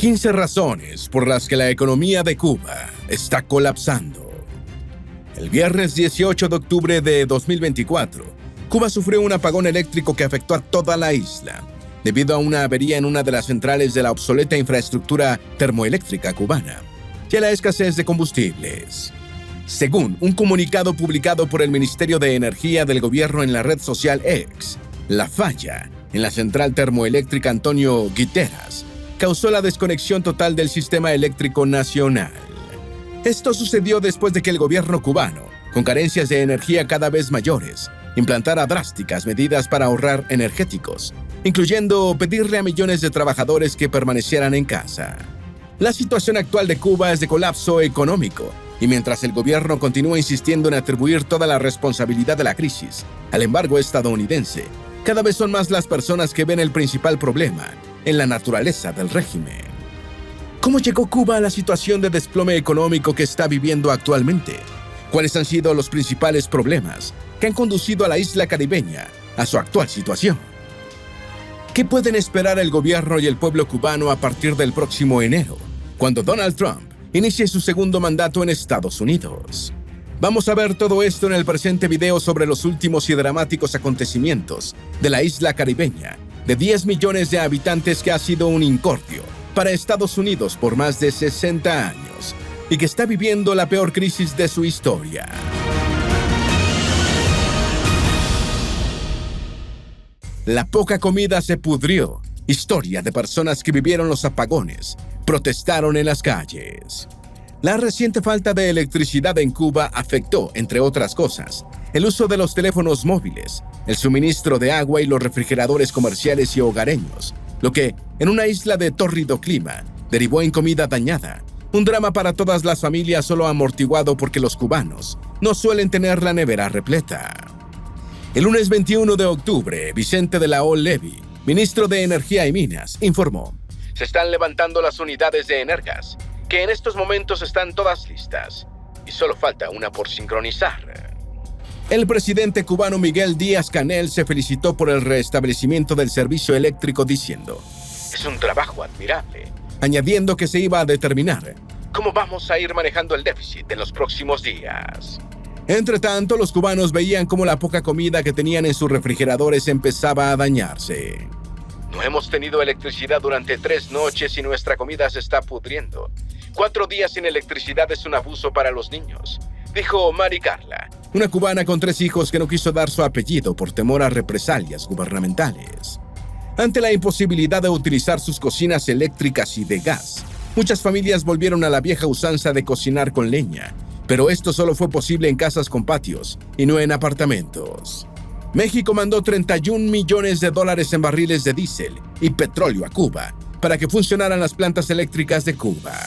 15 razones por las que la economía de Cuba está colapsando. El viernes 18 de octubre de 2024, Cuba sufrió un apagón eléctrico que afectó a toda la isla, debido a una avería en una de las centrales de la obsoleta infraestructura termoeléctrica cubana y a la escasez de combustibles. Según un comunicado publicado por el Ministerio de Energía del gobierno en la red social X, la falla en la central termoeléctrica Antonio Guiteras causó la desconexión total del sistema eléctrico nacional. Esto sucedió después de que el gobierno cubano, con carencias de energía cada vez mayores, implantara drásticas medidas para ahorrar energéticos, incluyendo pedirle a millones de trabajadores que permanecieran en casa. La situación actual de Cuba es de colapso económico, y mientras el gobierno continúa insistiendo en atribuir toda la responsabilidad de la crisis al embargo estadounidense, cada vez son más las personas que ven el principal problema en la naturaleza del régimen. ¿Cómo llegó Cuba a la situación de desplome económico que está viviendo actualmente? ¿Cuáles han sido los principales problemas que han conducido a la isla caribeña a su actual situación? ¿Qué pueden esperar el gobierno y el pueblo cubano a partir del próximo enero, cuando Donald Trump inicie su segundo mandato en Estados Unidos? Vamos a ver todo esto en el presente video sobre los últimos y dramáticos acontecimientos de la isla caribeña, de 10 millones de habitantes que ha sido un incordio para Estados Unidos por más de 60 años y que está viviendo la peor crisis de su historia. La poca comida se pudrió. Historia de personas que vivieron los apagones, protestaron en las calles. La reciente falta de electricidad en Cuba afectó, entre otras cosas, el uso de los teléfonos móviles, el suministro de agua y los refrigeradores comerciales y hogareños, lo que, en una isla de tórrido clima, derivó en comida dañada, un drama para todas las familias solo amortiguado porque los cubanos no suelen tener la nevera repleta. El lunes 21 de octubre, Vicente de la O. Levy, ministro de Energía y Minas, informó: se están levantando las unidades de Energas, que en estos momentos están todas listas, y solo falta una por sincronizar. El presidente cubano Miguel Díaz-Canel se felicitó por el restablecimiento del servicio eléctrico diciendo: es un trabajo admirable, añadiendo que se iba a determinar cómo vamos a ir manejando el déficit en los próximos días. Entre tanto, los cubanos veían cómo la poca comida que tenían en sus refrigeradores empezaba a dañarse. No hemos tenido electricidad durante 3 noches y nuestra comida se está pudriendo. 4 días sin electricidad es un abuso para los niños, dijo Mari Carla, una cubana con 3 hijos que no quiso dar su apellido por temor a represalias gubernamentales. Ante la imposibilidad de utilizar sus cocinas eléctricas y de gas, muchas familias volvieron a la vieja usanza de cocinar con leña, pero esto solo fue posible en casas con patios y no en apartamentos. México mandó $31 millones en barriles de diésel y petróleo a Cuba para que funcionaran las plantas eléctricas de Cuba.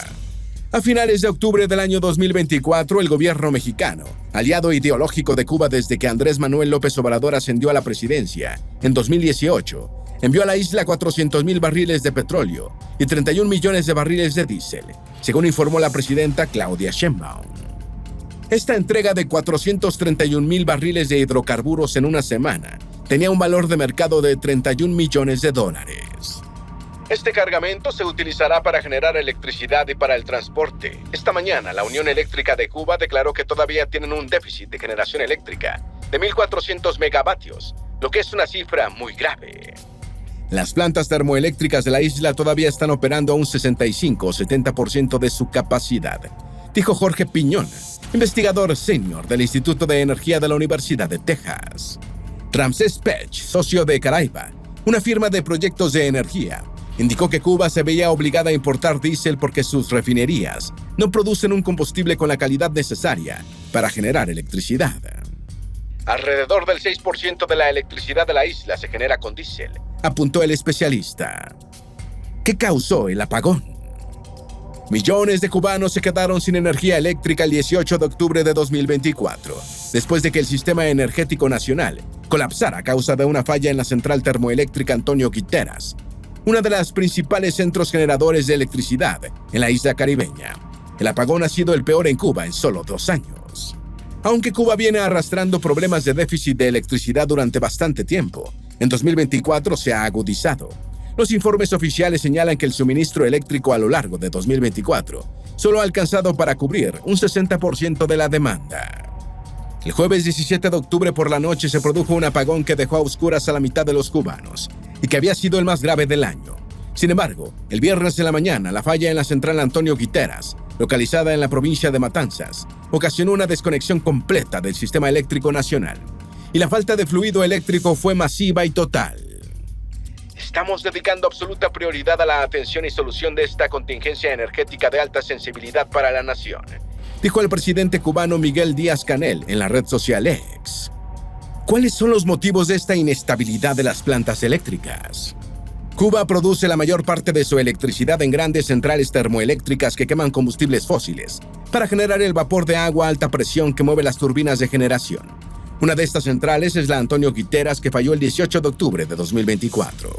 A finales de octubre del año 2024, el gobierno mexicano, aliado ideológico de Cuba desde que Andrés Manuel López Obrador ascendió a la presidencia en 2018, envió a la isla 400,000 barriles de petróleo y 31 millones de barriles de diésel, según informó la presidenta Claudia Sheinbaum. Esta entrega de 431,000 barriles de hidrocarburos en una semana tenía un valor de mercado de $31 millones. Este cargamento se utilizará para generar electricidad y para el transporte. Esta mañana, la Unión Eléctrica de Cuba declaró que todavía tienen un déficit de generación eléctrica de 1,400 megavatios, lo que es una cifra muy grave. Las plantas termoeléctricas de la isla todavía están operando a un 65 o 70% de su capacidad, dijo Jorge Piñón, investigador senior del Instituto de Energía de la Universidad de Texas. Ramsés Pech, socio de Caraiba, una firma de proyectos de energía, indicó que Cuba se veía obligada a importar diésel porque sus refinerías no producen un combustible con la calidad necesaria para generar electricidad. Alrededor del 6% de la electricidad de la isla se genera con diésel, apuntó el especialista. ¿Qué causó el apagón? Millones de cubanos se quedaron sin energía eléctrica el 18 de octubre de 2024, después de que el sistema energético nacional colapsara a causa de una falla en la central termoeléctrica Antonio Guiteras, una de las principales centros generadores de electricidad en la isla caribeña. El apagón ha sido el peor en Cuba en solo 2 años. Aunque Cuba viene arrastrando problemas de déficit de electricidad durante bastante tiempo, en 2024 se ha agudizado. Los informes oficiales señalan que el suministro eléctrico a lo largo de 2024 solo ha alcanzado para cubrir un 60% de la demanda. El jueves 17 de octubre por la noche se produjo un apagón que dejó a oscuras a la mitad de los cubanos y que había sido el más grave del año. Sin embargo, el viernes en la mañana, la falla en la central Antonio Guiteras, localizada en la provincia de Matanzas, ocasionó una desconexión completa del sistema eléctrico nacional, y la falta de fluido eléctrico fue masiva y total. Estamos dedicando absoluta prioridad a la atención y solución de esta contingencia energética de alta sensibilidad para la nación, dijo el presidente cubano Miguel Díaz-Canel en la red social X. ¿Cuáles son los motivos de esta inestabilidad de las plantas eléctricas? Cuba produce la mayor parte de su electricidad en grandes centrales termoeléctricas que queman combustibles fósiles para generar el vapor de agua a alta presión que mueve las turbinas de generación. Una de estas centrales es la Antonio Guiteras, que falló el 18 de octubre de 2024.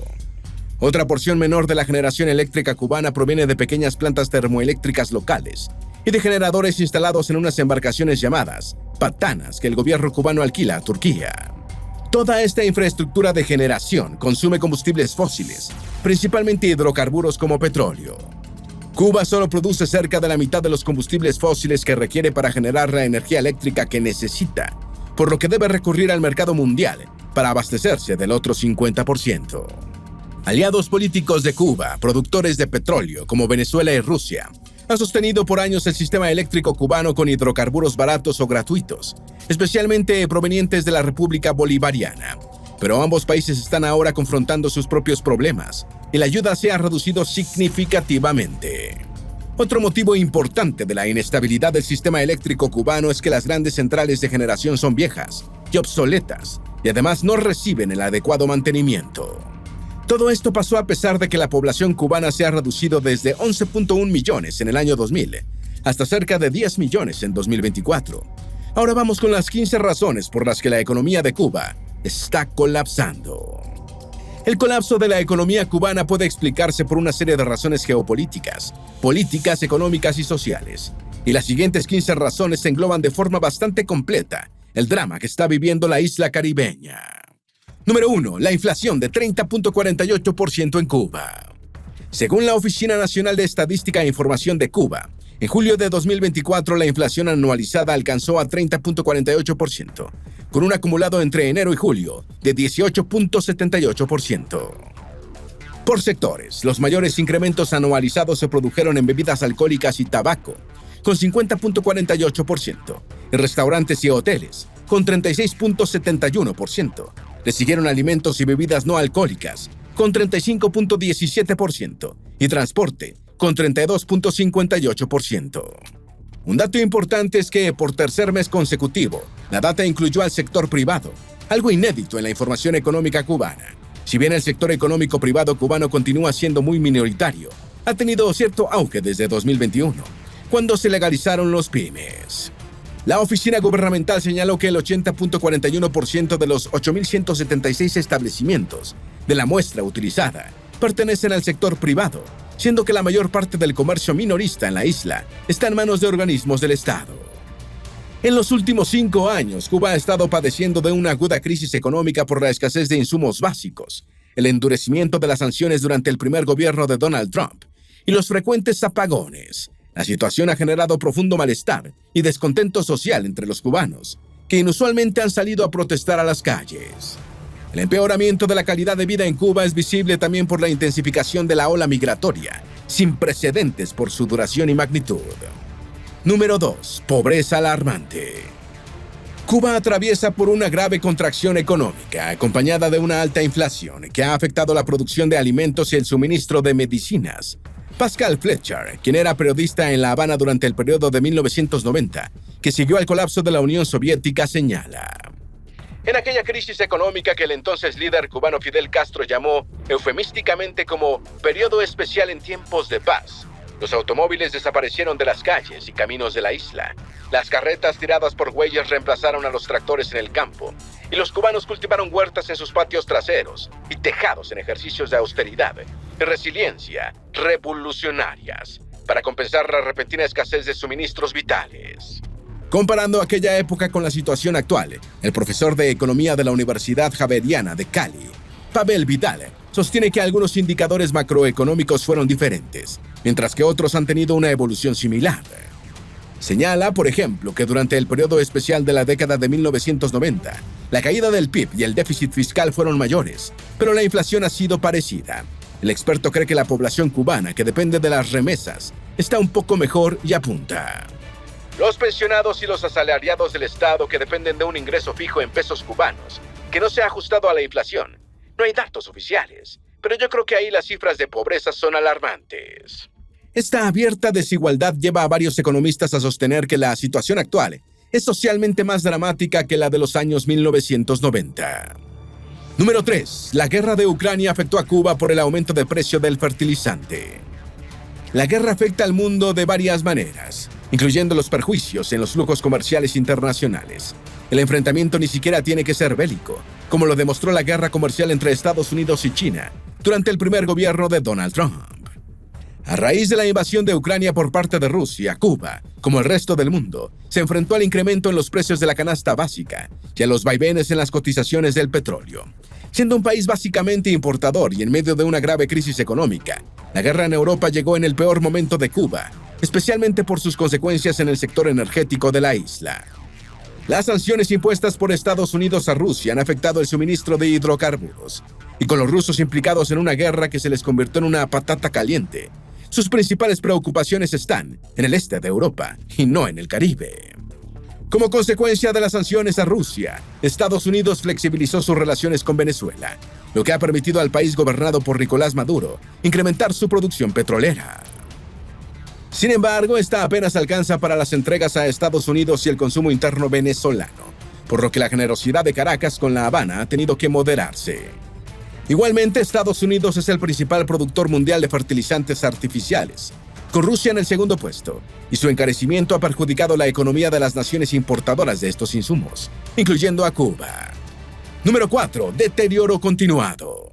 Otra porción menor de la generación eléctrica cubana proviene de pequeñas plantas termoeléctricas locales y de generadores instalados en unas embarcaciones llamadas patanas que el gobierno cubano alquila a Turquía. Toda esta infraestructura de generación consume combustibles fósiles, principalmente hidrocarburos como petróleo. Cuba solo produce cerca de la mitad de los combustibles fósiles que requiere para generar la energía eléctrica que necesita, por lo que debe recurrir al mercado mundial para abastecerse del otro 50%. Aliados políticos de Cuba, productores de petróleo como Venezuela y Rusia, han sostenido por años el sistema eléctrico cubano con hidrocarburos baratos o gratuitos, especialmente provenientes de la República Bolivariana. Pero ambos países están ahora confrontando sus propios problemas y la ayuda se ha reducido significativamente. Otro motivo importante de la inestabilidad del sistema eléctrico cubano es que las grandes centrales de generación son viejas y obsoletas y además no reciben el adecuado mantenimiento. Todo esto pasó a pesar de que la población cubana se ha reducido desde 11.1 millones en el año 2000 hasta cerca de 10 millones en 2024. Ahora vamos con las 15 razones por las que la economía de Cuba está colapsando. El colapso de la economía cubana puede explicarse por una serie de razones geopolíticas, políticas, económicas y sociales. Y las siguientes 15 razones engloban de forma bastante completa el drama que está viviendo la isla caribeña. Número 1. La inflación de 30.48% en Cuba. Según la Oficina Nacional de Estadística e Información de Cuba, en julio de 2024 la inflación anualizada alcanzó a 30.48%, con un acumulado entre enero y julio de 18.78%. Por sectores, los mayores incrementos anualizados se produjeron en bebidas alcohólicas y tabaco, con 50.48%, en restaurantes y hoteles, con 36.71%. Le siguieron alimentos y bebidas no alcohólicas, con 35.17%, y transporte, con 32.58%. Un dato importante es que, por tercer mes consecutivo, la data incluyó al sector privado, algo inédito en la información económica cubana. Si bien el sector económico privado cubano continúa siendo muy minoritario, ha tenido cierto auge desde 2021, cuando se legalizaron los pymes. La oficina gubernamental señaló que el 80.41% de los 8.176 establecimientos de la muestra utilizada pertenecen al sector privado, siendo que la mayor parte del comercio minorista en la isla está en manos de organismos del Estado. En los últimos 5 años, Cuba ha estado padeciendo de una aguda crisis económica por la escasez de insumos básicos, el endurecimiento de las sanciones durante el primer gobierno de Donald Trump y los frecuentes apagones. La situación ha generado profundo malestar y descontento social entre los cubanos, que inusualmente han salido a protestar a las calles. El empeoramiento de la calidad de vida en Cuba es visible también por la intensificación de la ola migratoria, sin precedentes por su duración y magnitud. Número 2. Pobreza alarmante. Cuba atraviesa por una grave contracción económica, acompañada de una alta inflación que ha afectado la producción de alimentos y el suministro de medicinas. Pascal Fletcher, quien era periodista en La Habana durante el periodo de 1990, que siguió al colapso de la Unión Soviética, señala: en aquella crisis económica que el entonces líder cubano Fidel Castro llamó eufemísticamente como periodo especial en tiempos de paz, los automóviles desaparecieron de las calles y caminos de la isla. Las carretas tiradas por bueyes reemplazaron a los tractores en el campo, y los cubanos cultivaron huertas en sus patios traseros y tejados en ejercicios de austeridad y resiliencia revolucionarias para compensar la repentina escasez de suministros vitales. Comparando aquella época con la situación actual, el profesor de Economía de la Universidad Javeriana de Cali, Pavel Vidal sostiene que algunos indicadores macroeconómicos fueron diferentes, mientras que otros han tenido una evolución similar. Señala, por ejemplo, que durante el periodo especial de la década de 1990, la caída del PIB y el déficit fiscal fueron mayores, pero la inflación ha sido parecida. El experto cree que la población cubana, que depende de las remesas, está un poco mejor y apunta: los pensionados y los asalariados del Estado que dependen de un ingreso fijo en pesos cubanos, que no se ha ajustado a la inflación. No hay datos oficiales, pero yo creo que ahí las cifras de pobreza son alarmantes. Esta abierta desigualdad lleva a varios economistas a sostener que la situación actual es socialmente más dramática que la de los años 1990. Número 3. La guerra de Ucrania afectó a Cuba por el aumento de precio del fertilizante. La guerra afecta al mundo de varias maneras, incluyendo los perjuicios en los flujos comerciales internacionales. El enfrentamiento ni siquiera tiene que ser bélico, como lo demostró la guerra comercial entre Estados Unidos y China durante el primer gobierno de Donald Trump. A raíz de la invasión de Ucrania por parte de Rusia, Cuba, como el resto del mundo, se enfrentó al incremento en los precios de la canasta básica y a los vaivenes en las cotizaciones del petróleo. Siendo un país básicamente importador y en medio de una grave crisis económica, la guerra en Europa llegó en el peor momento de Cuba, especialmente por sus consecuencias en el sector energético de la isla. Las sanciones impuestas por Estados Unidos a Rusia han afectado el suministro de hidrocarburos, y con los rusos implicados en una guerra que se les convirtió en una patata caliente, sus principales preocupaciones están en el este de Europa y no en el Caribe. Como consecuencia de las sanciones a Rusia, Estados Unidos flexibilizó sus relaciones con Venezuela, lo que ha permitido al país gobernado por Nicolás Maduro incrementar su producción petrolera. Sin embargo, esta apenas alcanza para las entregas a Estados Unidos y el consumo interno venezolano, por lo que la generosidad de Caracas con La Habana ha tenido que moderarse. Igualmente, Estados Unidos es el principal productor mundial de fertilizantes artificiales, con Rusia en el segundo puesto, y su encarecimiento ha perjudicado la economía de las naciones importadoras de estos insumos, incluyendo a Cuba. Número 4. Deterioro continuado.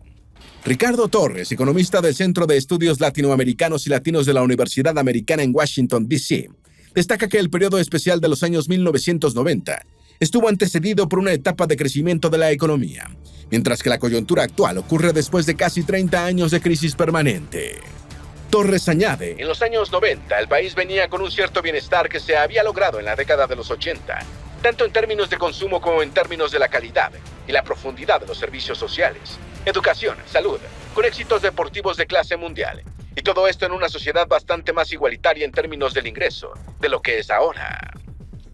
Ricardo Torres, economista del Centro de Estudios Latinoamericanos y Latinos de la Universidad Americana en Washington, D.C., destaca que el periodo especial de los años 1990 estuvo antecedido por una etapa de crecimiento de la economía, mientras que la coyuntura actual ocurre después de casi 30 años de crisis permanente. Torres añade: en los años 90 el país venía con un cierto bienestar que se había logrado en la década de los 80, tanto en términos de consumo como en términos de la calidad y la profundidad de los servicios sociales, educación, salud, con éxitos deportivos de clase mundial, y todo esto en una sociedad bastante más igualitaria en términos del ingreso de lo que es ahora.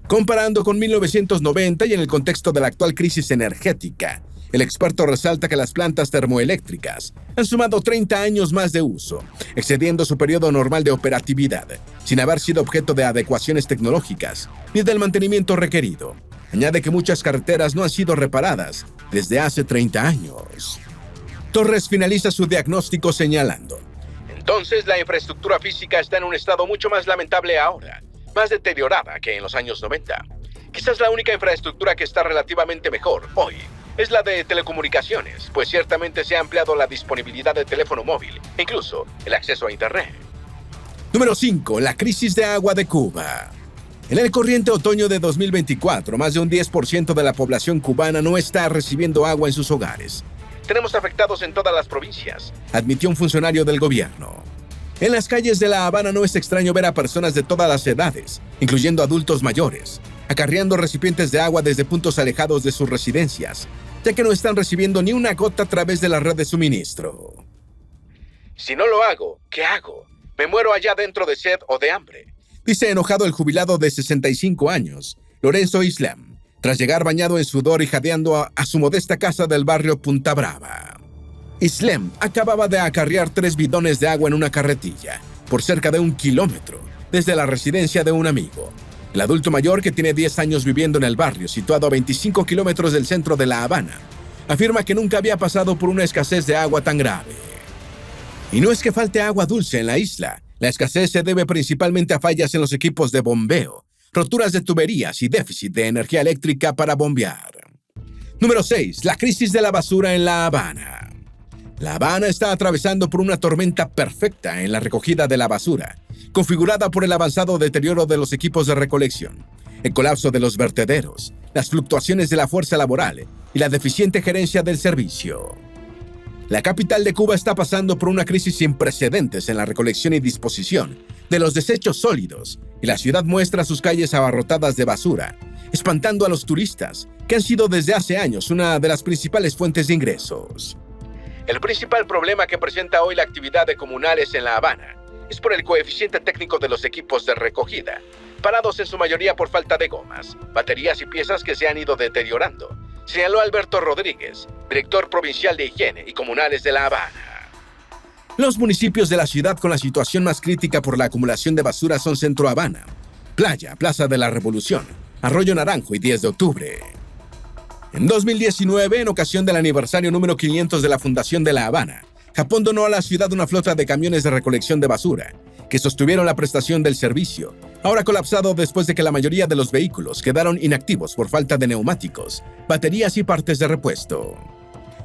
Comparando con 1990 y en el contexto de la actual crisis energética, el experto resalta que las plantas termoeléctricas han sumado 30 años más de uso, excediendo su periodo normal de operatividad, sin haber sido objeto de adecuaciones tecnológicas ni del mantenimiento requerido. Añade que muchas carreteras no han sido reparadas desde hace 30 años. Torres finaliza su diagnóstico señalando: entonces la infraestructura física está en un estado mucho más lamentable ahora, más deteriorada que en los años 90. Quizás la única infraestructura que está relativamente mejor hoy es la de telecomunicaciones, pues ciertamente se ha ampliado la disponibilidad de teléfono móvil e incluso el acceso a Internet. Número 5. La crisis de agua de Cuba. En el corriente otoño de 2024, más de un 10% de la población cubana no está recibiendo agua en sus hogares. Tenemos afectados en todas las provincias, admitió un funcionario del gobierno. En las calles de La Habana no es extraño ver a personas de todas las edades, incluyendo adultos mayores, acarreando recipientes de agua desde puntos alejados de sus residencias, ya que no están recibiendo ni una gota a través de la red de suministro. Si no lo hago, ¿qué hago? Me muero allá dentro de sed o de hambre, dice enojado el jubilado de 65 años, Lorenzo Islam, tras llegar bañado en sudor y jadeando a su modesta casa del barrio Punta Brava. Islam acababa de acarrear 3 bidones de agua en una carretilla, por cerca de 1 kilómetro, desde la residencia de un amigo. El adulto mayor, que tiene 10 años viviendo en el barrio, situado a 25 kilómetros del centro de La Habana, afirma que nunca había pasado por una escasez de agua tan grave. Y no es que falte agua dulce en la isla. La escasez se debe principalmente a fallas en los equipos de bombeo, roturas de tuberías y déficit de energía eléctrica para bombear. Número 6. La crisis de la basura en La Habana. La Habana está atravesando por una tormenta perfecta en la recogida de la basura, configurada por el avanzado deterioro de los equipos de recolección, el colapso de los vertederos, las fluctuaciones de la fuerza laboral y la deficiente gerencia del servicio. La capital de Cuba está pasando por una crisis sin precedentes en la recolección y disposición de los desechos sólidos, y la ciudad muestra sus calles abarrotadas de basura, espantando a los turistas, que han sido desde hace años una de las principales fuentes de ingresos. El principal problema que presenta hoy la actividad de comunales en La Habana es por el coeficiente técnico de los equipos de recogida, parados en su mayoría por falta de gomas, baterías y piezas que se han ido deteriorando, señaló Alberto Rodríguez, director provincial de Higiene y Comunales de La Habana. Los municipios de la ciudad con la situación más crítica por la acumulación de basura son Centro Habana, Playa, Plaza de la Revolución, Arroyo Naranjo y 10 de octubre. En 2019, en ocasión del aniversario número 500 de la Fundación de La Habana, Japón donó a la ciudad una flota de camiones de recolección de basura, que sostuvieron la prestación del servicio, ahora colapsado después de que la mayoría de los vehículos quedaron inactivos por falta de neumáticos, baterías y partes de repuesto.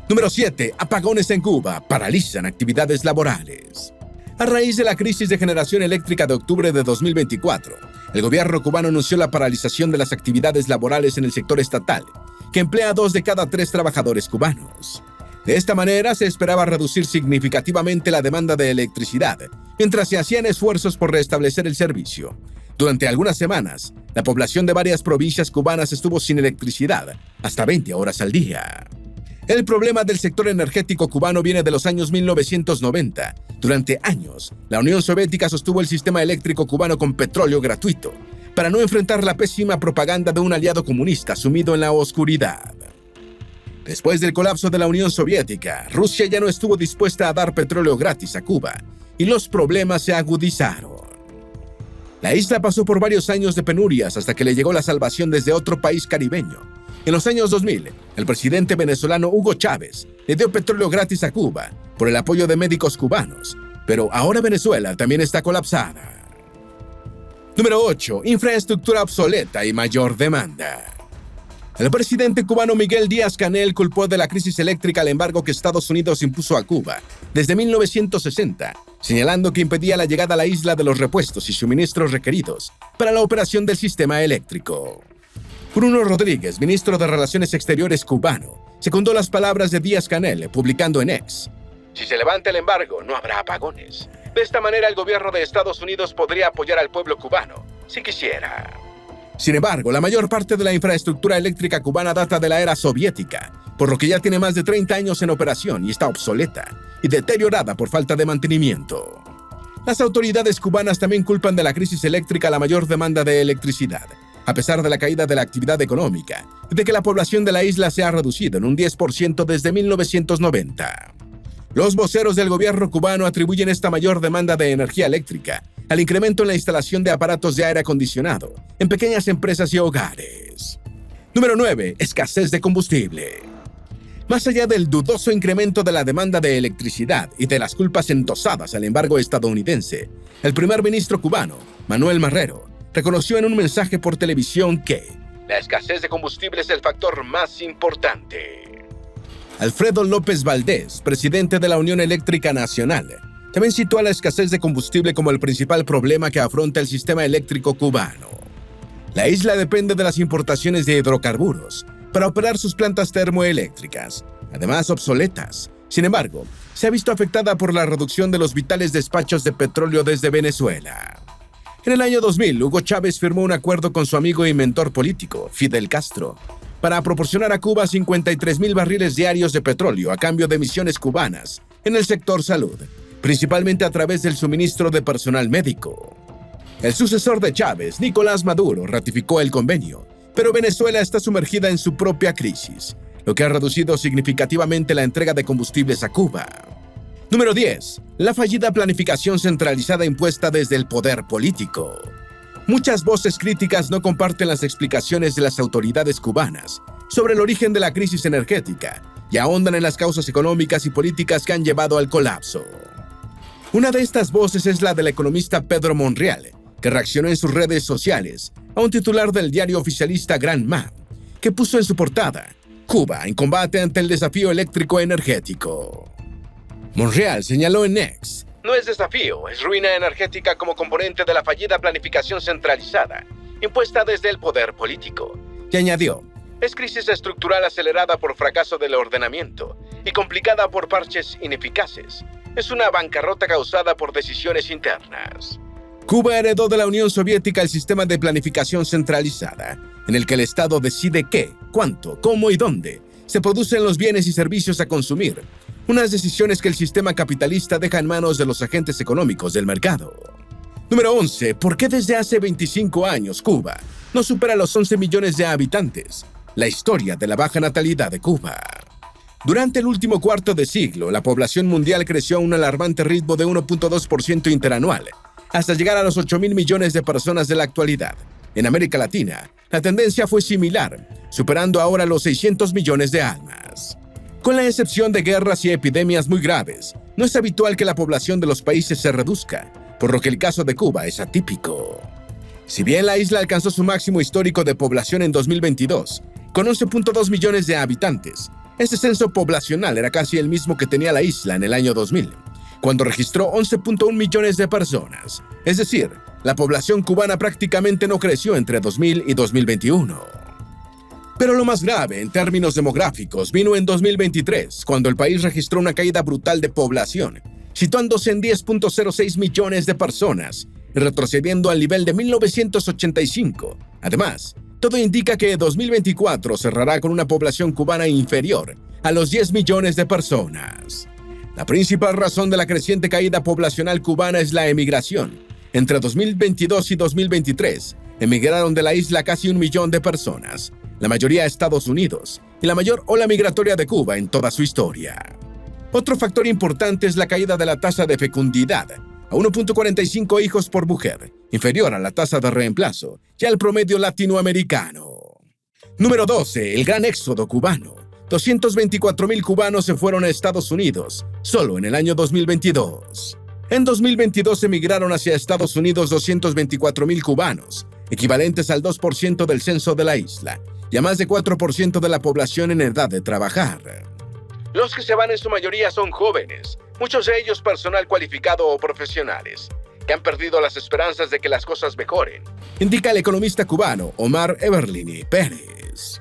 Número 7. Apagones en Cuba paralizan actividades laborales. A raíz de la crisis de generación eléctrica de octubre de 2024, el gobierno cubano anunció la paralización de las actividades laborales en el sector estatal, que emplea a 2 de cada 3 trabajadores cubanos. De esta manera, se esperaba reducir significativamente la demanda de electricidad, mientras se hacían esfuerzos por restablecer el servicio. Durante algunas semanas, la población de varias provincias cubanas estuvo sin electricidad, hasta 20 horas al día. El problema del sector energético cubano viene de los años 1990. Durante años, la Unión Soviética sostuvo el sistema eléctrico cubano con petróleo gratuito, para no enfrentar la pésima propaganda de un aliado comunista sumido en la oscuridad. Después del colapso de la Unión Soviética, Rusia ya no estuvo dispuesta a dar petróleo gratis a Cuba, y los problemas se agudizaron. La isla pasó por varios años de penurias hasta que le llegó la salvación desde otro país caribeño. En los años 2000, el presidente venezolano Hugo Chávez le dio petróleo gratis a Cuba por el apoyo de médicos cubanos, pero ahora Venezuela también está colapsada. Número 8. Infraestructura obsoleta y mayor demanda. El presidente cubano Miguel Díaz-Canel culpó de la crisis eléctrica al embargo que Estados Unidos impuso a Cuba desde 1960, señalando que impedía la llegada a la isla de los repuestos y suministros requeridos para la operación del sistema eléctrico. Bruno Rodríguez, ministro de Relaciones Exteriores cubano, secundó las palabras de Díaz-Canel, publicando en X: "Si se levanta el embargo, no habrá apagones. De esta manera, el gobierno de Estados Unidos podría apoyar al pueblo cubano, si quisiera". Sin embargo, la mayor parte de la infraestructura eléctrica cubana data de la era soviética, por lo que ya tiene más de 30 años en operación y está obsoleta y deteriorada por falta de mantenimiento. Las autoridades cubanas también culpan de la crisis eléctrica la mayor demanda de electricidad, a pesar de la caída de la actividad económica y de que la población de la isla se ha reducido en un 10% desde 1990. Los voceros del gobierno cubano atribuyen esta mayor demanda de energía eléctrica al incremento en la instalación de aparatos de aire acondicionado en pequeñas empresas y hogares. Número 9. Escasez de combustible. Más allá del dudoso incremento de la demanda de electricidad y de las culpas endosadas al embargo estadounidense, el primer ministro cubano, Manuel Marrero, reconoció en un mensaje por televisión que la escasez de combustible es el factor más importante. Alfredo López Valdés, presidente de la Unión Eléctrica Nacional, también citó a la escasez de combustible como el principal problema que afronta el sistema eléctrico cubano. La isla depende de las importaciones de hidrocarburos para operar sus plantas termoeléctricas, además obsoletas. Sin embargo, se ha visto afectada por la reducción de los vitales despachos de petróleo desde Venezuela. En el año 2000, Hugo Chávez firmó un acuerdo con su amigo y mentor político, Fidel Castro, para proporcionar a Cuba 53,000 barriles diarios de petróleo a cambio de misiones cubanas en el sector salud, principalmente a través del suministro de personal médico. El sucesor de Chávez, Nicolás Maduro, ratificó el convenio, pero Venezuela está sumergida en su propia crisis, lo que ha reducido significativamente la entrega de combustibles a Cuba. Número 10. La fallida planificación centralizada impuesta desde el poder político. Muchas voces críticas no comparten las explicaciones de las autoridades cubanas sobre el origen de la crisis energética y ahondan en las causas económicas y políticas que han llevado al colapso. Una de estas voces es la del economista Pedro Monreal, que reaccionó en sus redes sociales a un titular del diario oficialista Granma, que puso en su portada: "Cuba en combate ante el desafío eléctrico energético". Monreal señaló en X: "No es desafío, es ruina energética como componente de la fallida planificación centralizada, impuesta desde el poder político". Y añadió: "Es crisis estructural acelerada por fracaso del ordenamiento, y complicada por parches ineficaces. Es una bancarrota causada por decisiones internas. Cuba heredó de la Unión Soviética el sistema de planificación centralizada, en el que el Estado decide qué, cuánto, cómo y dónde se producen los bienes y servicios a consumir, unas decisiones que el sistema capitalista deja en manos de los agentes económicos del mercado. Número 11. ¿Por qué desde hace 25 años Cuba no supera los 11 millones de habitantes? La historia de la baja natalidad de Cuba. Durante el último cuarto de siglo, la población mundial creció a un alarmante ritmo de 1.2% interanual, hasta llegar a los 8.000 millones de personas de la actualidad. En América Latina, la tendencia fue similar, superando ahora los 600 millones de almas. Con la excepción de guerras y epidemias muy graves, no es habitual que la población de los países se reduzca, por lo que el caso de Cuba es atípico. Si bien la isla alcanzó su máximo histórico de población en 2022, con 11.2 millones de habitantes, este censo poblacional era casi el mismo que tenía la isla en el año 2000, cuando registró 11.1 millones de personas. Es decir, la población cubana prácticamente no creció entre 2000 y 2021. Pero lo más grave en términos demográficos vino en 2023, cuando el país registró una caída brutal de población, situándose en 10.06 millones de personas, retrocediendo al nivel de 1985. Además, todo indica que 2024 cerrará con una población cubana inferior a los 10 millones de personas. La principal razón de la creciente caída poblacional cubana es la emigración. Entre 2022 y 2023, emigraron de la isla casi 1 millón de personas, la mayoría a Estados Unidos, y la mayor ola migratoria de Cuba en toda su historia. Otro factor importante es la caída de la tasa de fecundidad, a 1.45 hijos por mujer, inferior a la tasa de reemplazo y al promedio latinoamericano. Número 12. El gran éxodo cubano. 224.000 cubanos se fueron a Estados Unidos, solo en el año 2022. En 2022 emigraron hacia Estados Unidos 224.000 cubanos, equivalentes al 2% del censo de la isla, y a más de 4% de la población en edad de trabajar. Los que se van en su mayoría son jóvenes, muchos de ellos personal cualificado o profesionales, que han perdido las esperanzas de que las cosas mejoren, indica el economista cubano Omar Everlini Pérez.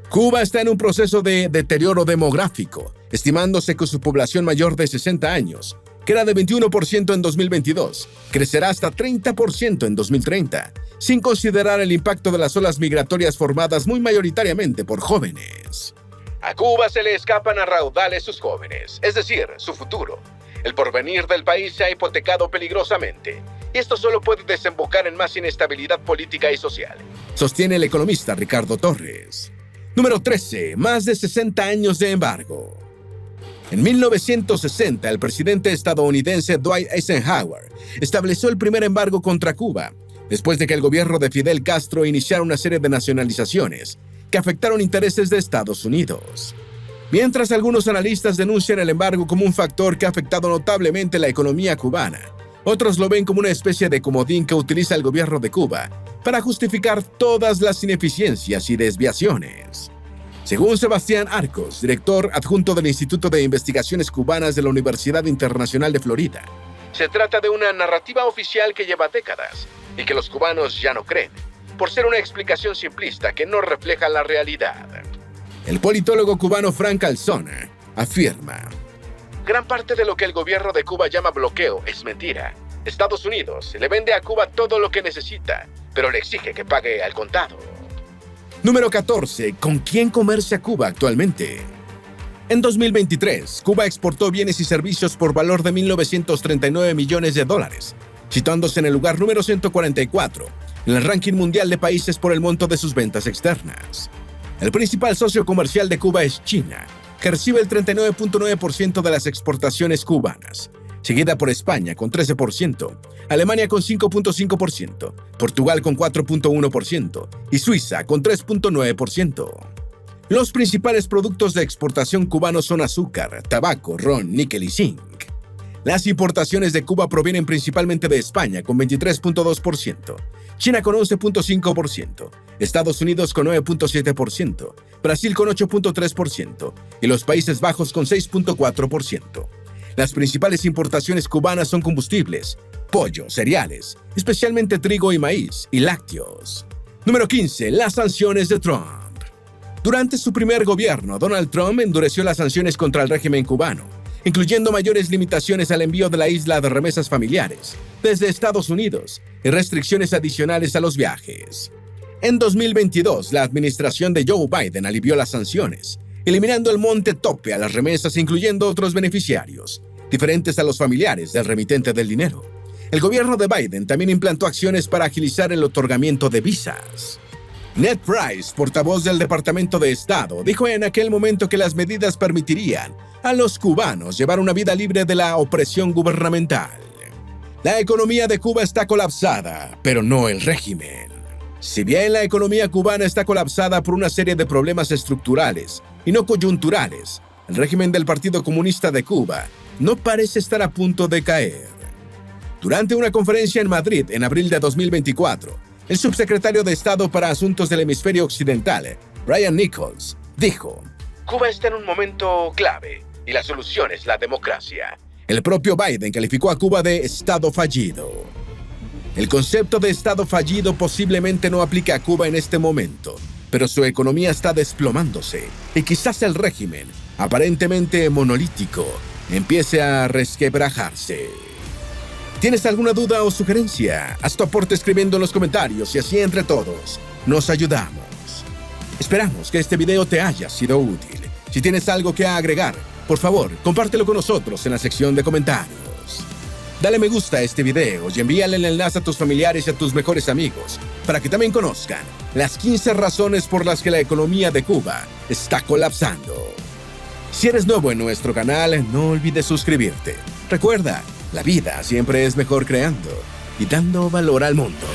Cuba está en un proceso de deterioro demográfico, estimándose que su población mayor de 60 años, que era de 21% en 2022, crecerá hasta 30% en 2030, sin considerar el impacto de las olas migratorias formadas muy mayoritariamente por jóvenes. A Cuba se le escapan a raudales sus jóvenes, es decir, su futuro. El porvenir del país se ha hipotecado peligrosamente, y esto solo puede desembocar en más inestabilidad política y social, sostiene el economista Ricardo Torres. Número 13. Más de 60 años de embargo. En 1960, el presidente estadounidense Dwight Eisenhower estableció el primer embargo contra Cuba, después de que el gobierno de Fidel Castro iniciara una serie de nacionalizaciones que afectaron intereses de Estados Unidos. Mientras algunos analistas denuncian el embargo como un factor que ha afectado notablemente la economía cubana, otros lo ven como una especie de comodín que utiliza el gobierno de Cuba para justificar todas las ineficiencias y desviaciones. Según Sebastián Arcos, director adjunto del Instituto de Investigaciones Cubanas de la Universidad Internacional de Florida, se trata de una narrativa oficial que lleva décadas y que los cubanos ya no creen, por ser una explicación simplista que no refleja la realidad. El politólogo cubano Frank Calzona afirma: gran parte de lo que el gobierno de Cuba llama bloqueo es mentira. Estados Unidos le vende a Cuba todo lo que necesita, pero le exige que pague al contado. Número 14. ¿Con quién comercia Cuba actualmente? En 2023, Cuba exportó bienes y servicios por valor de $1.939 millones, situándose en el lugar número 144 en el ranking mundial de países por el monto de sus ventas externas. El principal socio comercial de Cuba es China, que recibe el 39.9% de las exportaciones cubanas, seguida por España con 13%, Alemania con 5.5%, Portugal con 4.1% y Suiza con 3.9%. Los principales productos de exportación cubanos son azúcar, tabaco, ron, níquel y zinc. Las importaciones de Cuba provienen principalmente de España con 23.2%, China con 11.5%, Estados Unidos con 9.7%, Brasil con 8.3% y los Países Bajos con 6.4%. Las principales importaciones cubanas son combustibles, pollo, cereales, especialmente trigo y maíz, y lácteos. Número 15. Las sanciones de Trump. Durante su primer gobierno, Donald Trump endureció las sanciones contra el régimen cubano, incluyendo mayores limitaciones al envío de la isla de remesas familiares desde Estados Unidos y restricciones adicionales a los viajes. En 2022, la administración de Joe Biden alivió las sanciones, eliminando el monte tope a las remesas, incluyendo otros beneficiarios, diferentes a los familiares del remitente del dinero. El gobierno de Biden también implantó acciones para agilizar el otorgamiento de visas. Ned Price, portavoz del Departamento de Estado, dijo en aquel momento que las medidas permitirían a los cubanos llevar una vida libre de la opresión gubernamental. La economía de Cuba está colapsada, pero no el régimen. Si bien la economía cubana está colapsada por una serie de problemas estructurales y no coyunturales, el régimen del Partido Comunista de Cuba no parece estar a punto de caer. Durante una conferencia en Madrid en abril de 2024, el subsecretario de Estado para Asuntos del Hemisferio Occidental, Brian Nichols, dijo: Cuba está en un momento clave y la solución es la democracia. El propio Biden calificó a Cuba de Estado fallido. El concepto de Estado fallido posiblemente no aplica a Cuba en este momento, pero su economía está desplomándose y quizás el régimen, aparentemente monolítico, empiece a resquebrajarse. ¿Tienes alguna duda o sugerencia? Haz tu aporte escribiendo en los comentarios y así entre todos nos ayudamos. Esperamos que este video te haya sido útil. Si tienes algo que agregar, por favor, compártelo con nosotros en la sección de comentarios. Dale me gusta a este video y envíale el enlace a tus familiares y a tus mejores amigos para que también conozcan las 15 razones por las que la economía de Cuba está colapsando. Si eres nuevo en nuestro canal, no olvides suscribirte. Recuerda, la vida siempre es mejor creando y dando valor al mundo.